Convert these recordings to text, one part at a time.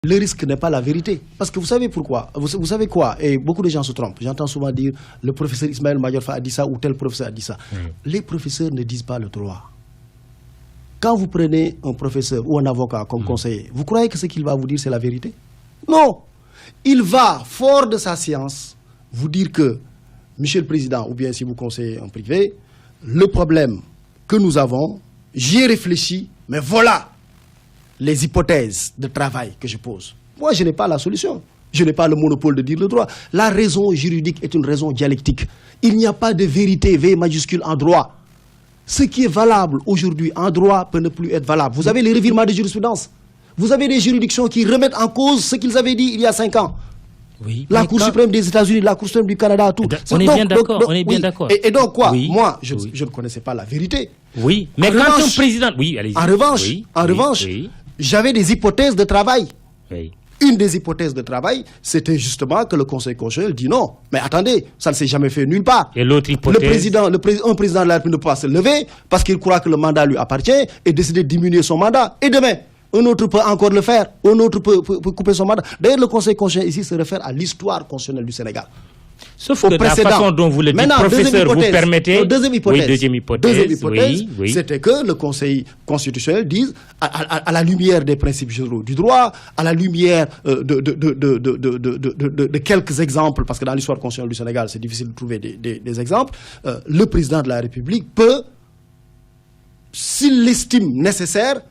Le risque n'est pas la vérité. Parce que vous savez pourquoi? Vous savez quoi? Et beaucoup de gens se trompent. J'entends souvent dire le professeur Ismaël Madior Fall a dit ça ou tel professeur a dit ça. Les professeurs ne disent pas le droit. Quand vous prenez un professeur ou un avocat comme conseiller, vous croyez que ce qu'il va vous dire c'est la vérité? Non. Il va, fort de sa science, vous dire que, Monsieur le Président, ou bien si vous conseillez en privé, le problème que nous avons, j'y ai réfléchi, mais voilà les hypothèses de travail que je pose. Moi, je n'ai pas la solution. Je n'ai pas le monopole de dire le droit. La raison juridique est une raison dialectique. Il n'y a pas de vérité, V majuscule, en droit. Ce qui est valable aujourd'hui en droit peut ne plus être valable. Vous avez les revirements de jurisprudence. Vous avez des juridictions qui remettent en cause ce qu'ils avaient dit il y a 5 ans. Oui, la Cour suprême des États-Unis, la Cour suprême du Canada, tout. On est bien d'accord. On est bien d'accord. Et donc quoi? Oui. Moi, je ne connaissais pas la vérité. Oui, mais quand un président... Oui, allez-y. En revanche, j'avais des hypothèses de travail. Oui. Une des hypothèses de travail, c'était justement que le Conseil constitutionnel dit non. Mais attendez, ça ne s'est jamais fait nulle part. Et l'autre hypothèse? Un président de la République ne peut pas se lever parce qu'il croit que le mandat lui appartient et décider de diminuer son mandat. Et demain, un autre peut encore le faire. Un autre peut couper son mandat. D'ailleurs, le Conseil constitutionnel ici se réfère à l'histoire constitutionnelle du Sénégal. Sauf que la façon dont vous le dites, professeur, vous permettez... Deuxième hypothèse, oui. c'était que le Conseil constitutionnel dise, à la lumière des principes généraux du droit, à la lumière de quelques exemples, parce que dans l'histoire constitutionnelle du Sénégal, c'est difficile de trouver des exemples, le président de la République peut, s'il l'estime nécessaire,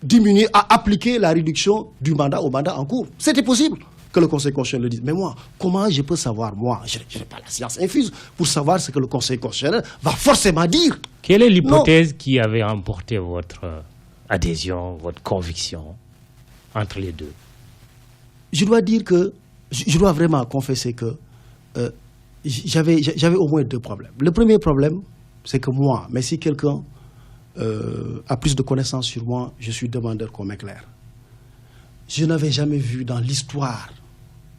diminuer, à appliquer la réduction du mandat au mandat en cours. C'était possible que le Conseil constitutionnel le dise. Mais moi, comment je peux savoir, moi, je n'ai pas la science infuse, pour savoir ce que le Conseil constitutionnel va forcément dire? Quelle est l'hypothèse qui avait emporté votre adhésion, votre conviction entre les deux? Je dois dire que, je dois vraiment confesser que j'avais au moins 2 problèmes. Le premier problème, c'est que moi, mais si quelqu'un a plus de connaissances sur moi, je suis demandeur qu'on m'éclaire. Je n'avais jamais vu dans l'histoire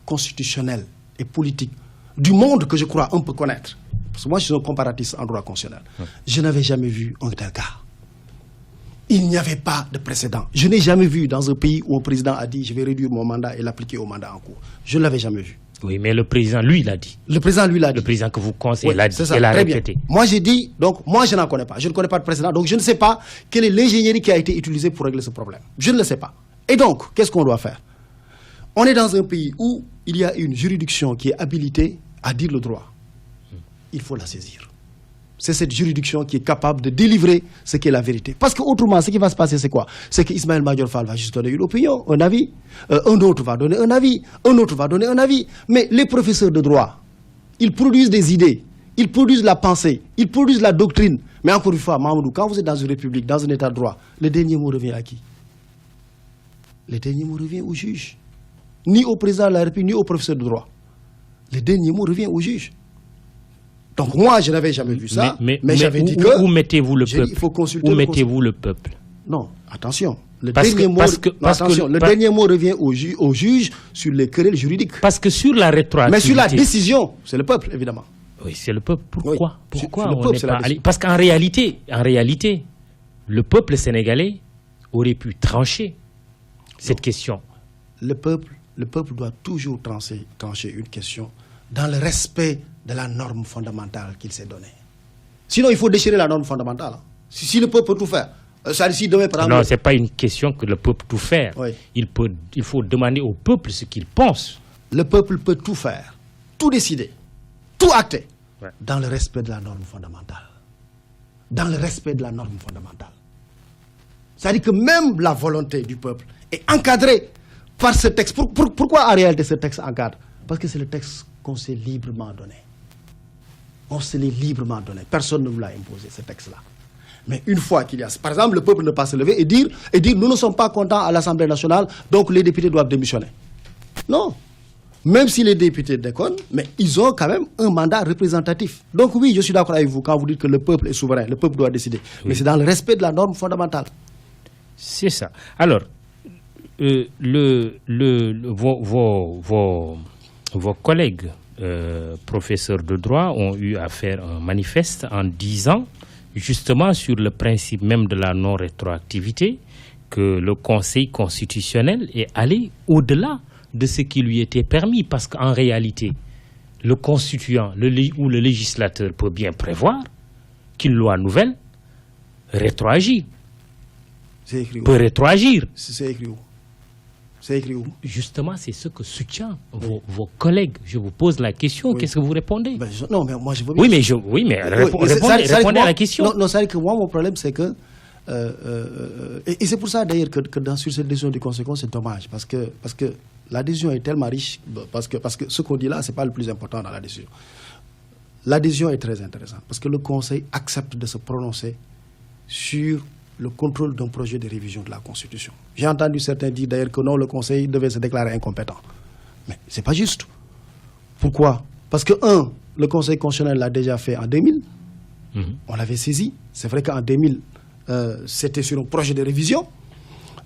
constitutionnelle et politique du monde que je crois un peu connaître, parce que moi je suis un comparatiste en droit constitutionnel, je n'avais jamais vu un tel cas. Il n'y avait pas de précédent. Je n'ai jamais vu dans un pays où un président a dit je vais réduire mon mandat et l'appliquer au mandat en cours. Je ne l'avais jamais vu. Oui, mais le président, lui, l'a dit. Le président, lui, l'a dit. Le président que vous conseillez, l'a dit, et l'a répété. Moi, j'ai dit, donc, moi, je n'en connais pas. Je ne connais pas de précédent, donc je ne sais pas quelle est l'ingénierie qui a été utilisée pour régler ce problème. Je ne le sais pas. Et donc, qu'est-ce qu'on doit faire? On est dans un pays où il y a une juridiction qui est habilitée à dire le droit. Il faut la saisir. C'est cette juridiction qui est capable de délivrer ce qui est la vérité. Parce qu'autrement, ce qui va se passer, c'est quoi? C'est qu'Ismaël Madior Fall va juste donner une opinion, un avis. Un autre va donner un avis. Un autre va donner un avis. Mais les professeurs de droit, ils produisent des idées. Ils produisent la pensée. Ils produisent la doctrine. Mais encore une fois, Mamadou, quand vous êtes dans une république, dans un état de droit, le dernier mot revient à qui? Le dernier mot revient au juge. Ni au président de la République, ni au professeur de droit. Le dernier mot revient au juge. Donc moi, je n'avais jamais vu ça, mais j'avais dit que... Où mettez-vous le peuple? Il faut consulter. Où mettez-vous le peuple? Non, attention. Le dernier mot revient au juge sur les querelles juridiques. Parce que sur la rétroactivité... Mais sur la décision, c'est le peuple, évidemment. Oui, c'est le peuple. Pourquoi? Oui, Pourquoi on n'est pas allé... Parce qu'en réalité, le peuple sénégalais aurait pu trancher cette question. Le peuple doit toujours trancher une question dans le respect de la norme fondamentale qu'il s'est donnée. Sinon, il faut déchirer la norme fondamentale. Si le peuple peut tout faire, ça décide demain par exemple... Non, ce n'est pas une question que le peuple peut tout faire. Oui. Il faut demander au peuple ce qu'il pense. Le peuple peut tout faire, tout décider, tout acter, dans le respect de la norme fondamentale. Dans le respect de la norme fondamentale. C'est-à-dire que même la volonté du peuple est encadrée par ce texte. Pourquoi en réalité ce texte encadre? Parce que c'est le texte qu'on s'est librement donné. On se l'est librement donné. Personne ne vous l'a imposé, ce texte-là. Mais une fois qu'il y a... Par exemple, le peuple ne peut pas se lever et dire nous ne sommes pas contents à l'Assemblée nationale, donc les députés doivent démissionner. Non. Même si les députés déconnent, mais ils ont quand même un mandat représentatif. Donc oui, je suis d'accord avec vous quand vous dites que le peuple est souverain, le peuple doit décider. Oui. Mais c'est dans le respect de la norme fondamentale. C'est ça. Alors, vos collègues professeurs de droit ont eu à faire un manifeste en disant, justement sur le principe même de la non-rétroactivité, que le Conseil constitutionnel est allé au-delà de ce qui lui était permis, parce qu'en réalité, le constituant ou le législateur peut bien prévoir qu'une loi nouvelle rétroagit. C'est écrit où? Peut rétroagir. C'est écrit où? C'est écrit où? Justement, c'est ce que soutiennent vos collègues. Je vous pose la question, qu'est-ce que vous répondez? Non, mais moi je veux bien. Répondez à la question. Non, c'est-à-dire que moi, mon problème, c'est que... et c'est pour ça, d'ailleurs, que sur cette décision du Conseil, c'est dommage, parce que la décision est tellement riche, parce que ce qu'on dit là, ce n'est pas le plus important dans la décision. La décision est très intéressante, parce que le Conseil accepte de se prononcer sur le contrôle d'un projet de révision de la Constitution. J'ai entendu certains dire d'ailleurs que non, le Conseil devait se déclarer incompétent. Mais ce n'est pas juste. Pourquoi? Parce que, le Conseil constitutionnel l'a déjà fait en 2000. On l'avait saisi. C'est vrai qu'en 2000, c'était sur un projet de révision.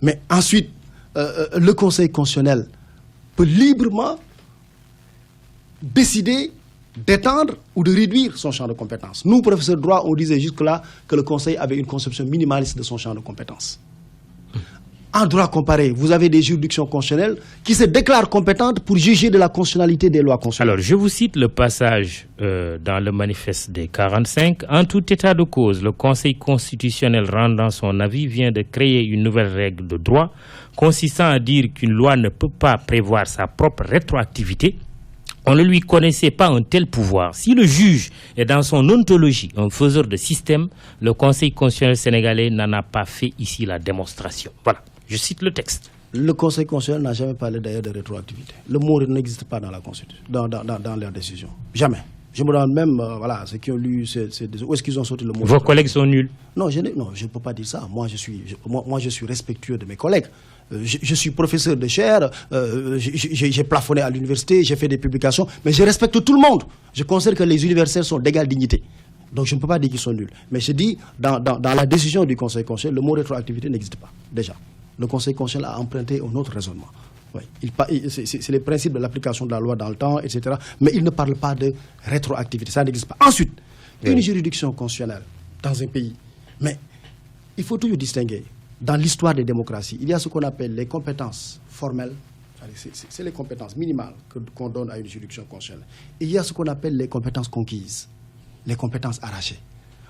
Mais ensuite, le Conseil constitutionnel peut librement décider d'étendre ou de réduire son champ de compétences. Nous, professeurs de droit, on disait jusque-là que le Conseil avait une conception minimaliste de son champ de compétences. En droit comparé, vous avez des juridictions constitutionnelles qui se déclarent compétentes pour juger de la constitutionnalité des lois constitutionnelles. Alors, je vous cite le passage dans le manifeste des 45. En tout état de cause, le Conseil constitutionnel rendant son avis vient de créer une nouvelle règle de droit consistant à dire qu'une loi ne peut pas prévoir sa propre rétroactivité. On ne lui connaissait pas un tel pouvoir. Si le juge est dans son ontologie un faiseur de système, le Conseil constitutionnel sénégalais n'en a pas fait ici la démonstration. Voilà, je cite le texte. Le Conseil constitutionnel n'a jamais parlé d'ailleurs de rétroactivité. Le mot n'existe pas dans la Constitution, dans leurs décisions. Jamais. Je me demande même, ceux qui ont lu, où est-ce qu'ils ont sorti le mot? Vos collègues sont nuls? Non, je ne peux pas dire ça. Moi, je suis respectueux de mes collègues. Je suis professeur de chaire, j'ai plafonné à l'université, j'ai fait des publications, mais je respecte tout le monde. Je considère que les universitaires sont d'égale dignité. Donc je ne peux pas dire qu'ils sont nuls. Mais je dis, dans la décision du Conseil constitutionnel, le mot rétroactivité n'existe pas, déjà. Le Conseil constitutionnel a emprunté un autre raisonnement. Oui. C'est les principes de l'application de la loi dans le temps, etc. Mais il ne parle pas de rétroactivité, ça n'existe pas. Ensuite, une juridiction constitutionnelle dans un pays, mais il faut toujours distinguer. Dans l'histoire des démocraties, il y a ce qu'on appelle les compétences formelles, c'est les compétences minimales qu'on donne à une juridiction constitutionnelle. Il y a ce qu'on appelle les compétences conquises, les compétences arrachées.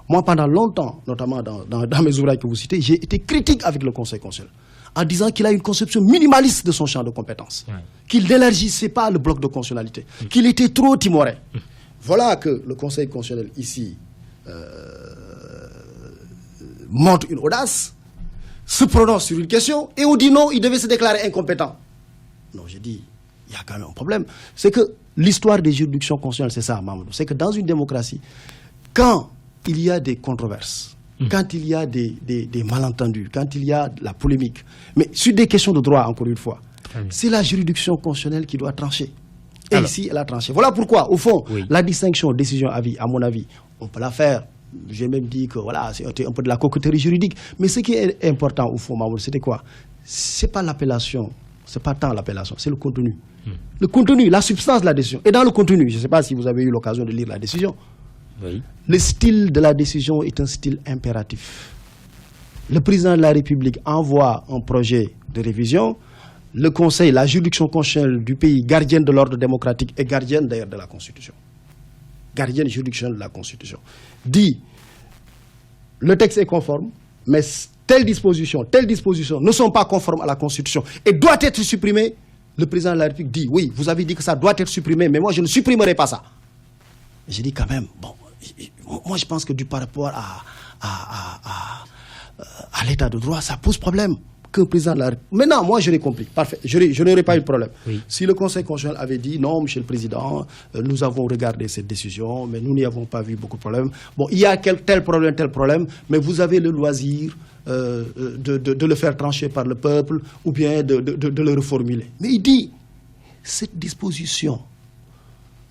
Moi, pendant longtemps, notamment dans mes ouvrages que vous citez, j'ai été critique avec le Conseil constitutionnel, en disant qu'il a une conception minimaliste de son champ de compétences, qu'il n'élargissait pas le bloc de constitutionnalité, qu'il était trop timoré. Voilà que le Conseil constitutionnel, ici, montre une audace, se prononce sur une question, et on dit non, il devait se déclarer incompétent. Non, j'ai dit, il y a quand même un problème. C'est que l'histoire des juridictions constitutionnelles, c'est ça, Mamadou. C'est que dans une démocratie, quand il y a des controverses, quand il y a des malentendus, quand il y a de la polémique, mais sur des questions de droit, encore une fois, c'est la juridiction constitutionnelle qui doit trancher. Et alors, ici, elle a tranché. Voilà pourquoi, au fond, la distinction décision-avis, à mon avis, on peut la faire. J'ai même dit que voilà, c'est un peu de la coquetterie juridique. Mais ce qui est important, au fond, Mamadou, c'était quoi? C'est pas l'appellation, c'est pas tant l'appellation, c'est le contenu. Le contenu, la substance de la décision. Et dans le contenu, je ne sais pas si vous avez eu l'occasion de lire la décision. Le style de la décision est un style impératif. Le président de la République envoie un projet de révision. Le Conseil, la juridiction constitutionnelle du pays, gardienne de l'ordre démocratique et gardienne d'ailleurs de la Constitution, gardienne juridictionnelle de la Constitution, dit le texte est conforme, mais telles dispositions ne sont pas conformes à la Constitution et doit être supprimée. Le président de la République dit oui, vous avez dit que ça doit être supprimé, mais moi je ne supprimerai pas ça. J'ai dit quand même, bon, moi je pense que par rapport à l'état de droit, ça pose problème. Que le président de la République... Maintenant, moi, je l'ai compris. Parfait. Je n'aurais pas eu de problème. Si le Conseil constitutionnel avait dit non, monsieur le Président, nous avons regardé cette décision, mais nous n'y avons pas vu beaucoup de problèmes. Bon, il y a tel problème, mais vous avez le loisir de le faire trancher par le peuple ou bien de le reformuler. Mais il dit, cette disposition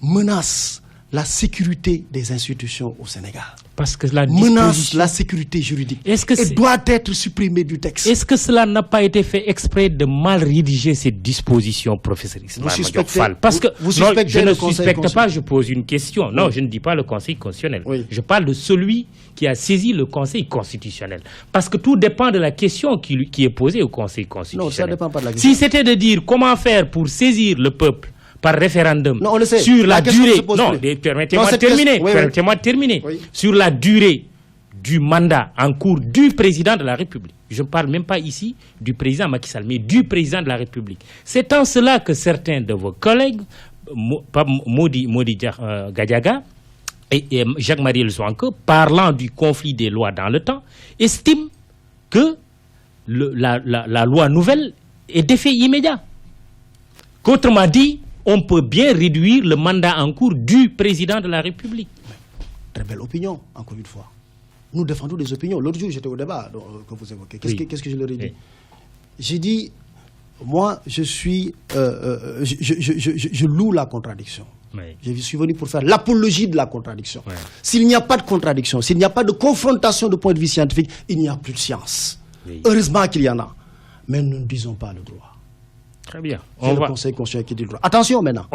menace la sécurité des institutions au Sénégal. Parce que la menace la sécurité juridique et doit être supprimée du texte. Est-ce que cela n'a pas été fait exprès de mal rédiger cette disposition, professeur Ismaël Madior Fall? Parce que je ne suspecte pas, je pose une question. Non, je ne dis pas le Conseil constitutionnel. Oui. Je parle de celui qui a saisi le Conseil constitutionnel. Parce que tout dépend de la question qui est posée au Conseil constitutionnel. Non, ça ne dépend pas de la question. Si c'était de dire comment faire pour saisir le peuple par référendum, non, on le sait. Sur la durée, non, permettez-moi de terminer, oui. Sur la durée du mandat en cours du président de la République. Je ne parle même pas ici du président Macky Sall, mais du président de la République. C'est en cela que certains de vos collègues, Modi Gadiaga et Jacques-Marie Le Soanke, parlant du conflit des lois dans le temps, estiment que la loi nouvelle est d'effet immédiat. Qu'autrement dit, on peut bien réduire le mandat en cours du président de la République. Très belle opinion, encore une fois. Nous défendons des opinions. L'autre jour, j'étais au débat que vous évoquez. Qu'est-ce que je leur ai dit? Oui. J'ai dit, moi, je loue la contradiction. Oui. Je suis venu pour faire l'apologie de la contradiction. Oui. S'il n'y a pas de contradiction, s'il n'y a pas de confrontation de point de vue scientifique, il n'y a plus de science. Oui. Heureusement qu'il y en a. Mais nous ne disons pas le droit. Très bien. C'est le Conseil constitutionnel qui dit le droit. Attention maintenant.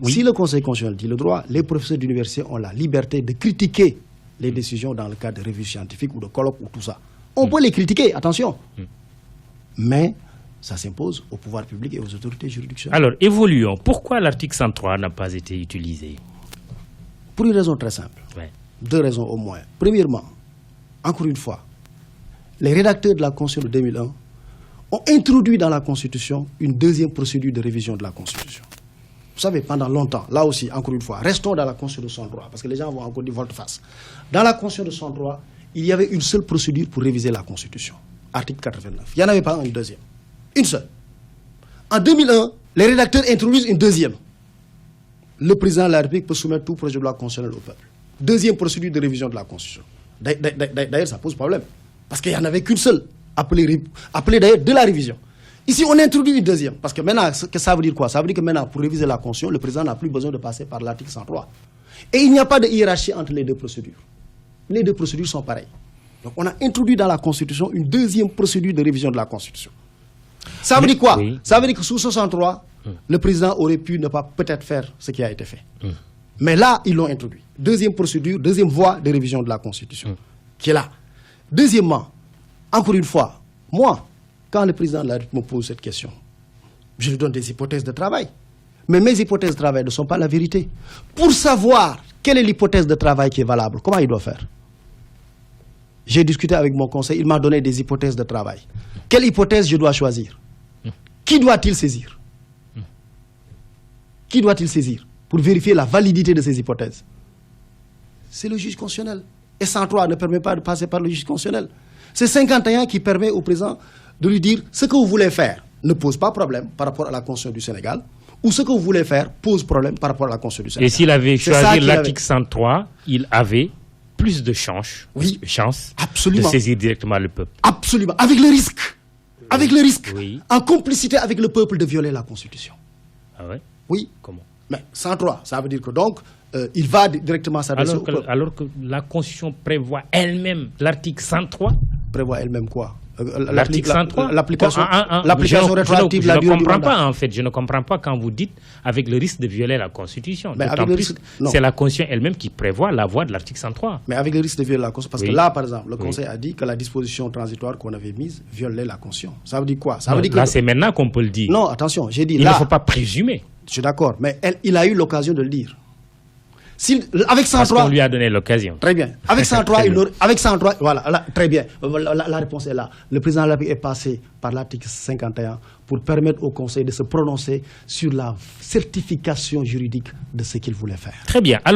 Si le Conseil constitutionnel dit le droit, les professeurs d'université ont la liberté de critiquer les décisions dans le cadre de revues scientifiques ou de colloques ou tout ça. On peut les critiquer, attention. Mais ça s'impose au pouvoir public et aux autorités juridictionnelles. Alors, évoluons. Pourquoi l'article 103 n'a pas été utilisé? Pour une raison très simple. Ouais. Deux raisons au moins. Premièrement, encore une fois, les rédacteurs de la Constitution de 2001 ont introduit dans la Constitution une deuxième procédure de révision de la Constitution. Vous savez, pendant longtemps, là aussi, encore une fois, restons dans la Constitution de 103, parce que les gens vont encore dire volte-face. Dans la Constitution de 103, il y avait une seule procédure pour réviser la Constitution. Article 89. Il n'y en avait pas une deuxième. Une seule. En 2001, les rédacteurs introduisent une deuxième. Le président de la République peut soumettre tout projet de loi constitutionnelle au peuple. Deuxième procédure de révision de la Constitution. D'ailleurs, ça pose problème, parce qu'il n'y en avait qu'une seule. Appelé d'ailleurs de la révision. Ici, on introduit une deuxième. Parce que maintenant, ça veut dire quoi? Ça veut dire que maintenant, pour réviser la Constitution, le président n'a plus besoin de passer par l'article 103. Et il n'y a pas de hiérarchie entre les deux procédures. Les deux procédures sont pareilles. Donc, on a introduit dans la Constitution une deuxième procédure de révision de la Constitution. Ça veut dire quoi? Ça veut dire que sous 63, le président aurait pu ne pas peut-être faire ce qui a été fait. Mais là, ils l'ont introduit. Deuxième procédure, deuxième voie de révision de la Constitution, qui est là. Deuxièmement, encore une fois, moi, quand le président de la République me pose cette question, je lui donne des hypothèses de travail. Mais mes hypothèses de travail ne sont pas la vérité. Pour savoir quelle est l'hypothèse de travail qui est valable, comment il doit faire? J'ai discuté avec mon conseil, il m'a donné des hypothèses de travail. Quelle hypothèse je dois choisir? Qui doit-il saisir? Qui doit-il saisir pour vérifier la validité de ces hypothèses? C'est le juge constitutionnel. Et 103 ne permet pas de passer par le juge constitutionnel. C'est 51 qui permet au président de lui dire ce que vous voulez faire ne pose pas problème par rapport à la Constitution du Sénégal, ou ce que vous voulez faire pose problème par rapport à la Constitution du Sénégal. Et s'il avait choisi l'article 103, il avait plus de chance de saisir directement le peuple. Absolument, avec le risque, en complicité avec le peuple de violer la Constitution. Ah ouais? Oui. Comment? Mais 103, ça veut dire que donc, il va directement s'adresser au peuple. Alors que la Constitution prévoit elle-même, l'article 103 prévoit elle-même quoi? L'article 103 L'application rétroactive de la durée du mandat. Je ne comprends pas en fait, je ne comprends pas quand vous dites avec le risque de violer la Constitution. D'autant plus c'est la Constitution elle-même qui prévoit la voie de l'article 103. Mais avec le risque de violer la Constitution, parce que là par exemple, le Conseil a dit que la disposition transitoire qu'on avait mise violait la Constitution. Ça veut dire quoi? Ça veut dire là c'est maintenant qu'on peut le dire. Non, attention, j'ai dit il ne faut pas présumer. Je suis d'accord, mais il a eu l'occasion de le dire. Avec 103, parce qu'on lui a donné l'occasion. Très bien. Avec 103, voilà, là, très bien. La réponse est là. Le président de la République est passé par l'article 51 pour permettre au Conseil de se prononcer sur la certification juridique de ce qu'il voulait faire. Très bien.